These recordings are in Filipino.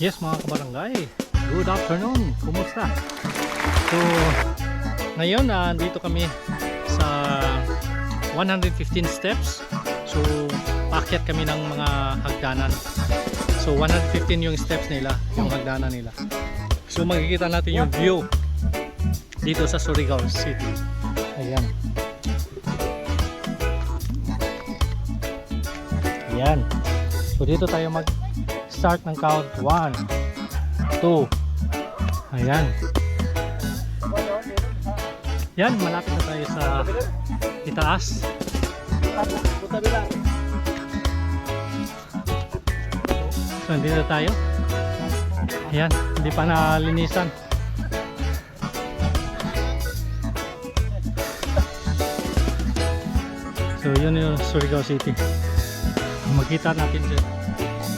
Yes mga kabarangay, good afternoon, kumusta? So ngayon dito kami sa 115 steps. So paakyat kami ng mga hagdanan. So 115 yung steps nila, yung hagdanan nila. So makikita natin yung view dito sa Surigao City. Ayan. Ayan. So dito tayo mag-start ng count 1, 2. Ayan. Yan, malapit na tayo sa itaas. So dito tayo. Ayan, hindi pa nalinisan. So yun yung Surigao City. Makita natin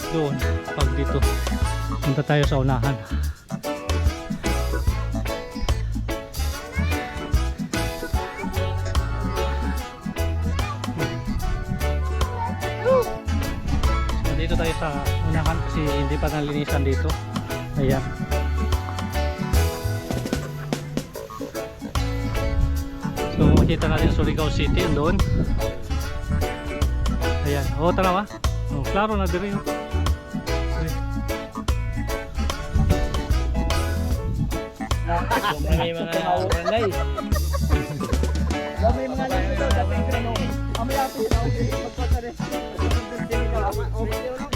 doon pag dito punta tayo sa unahan. So dito tayo sa unahan kasi hindi pa nalinisan dito. Ayan. So makita natin Surigao City doon. Ayan, tara ba? Klaro na diri. May mga barangay. May mga dito, dapat yung amay ato.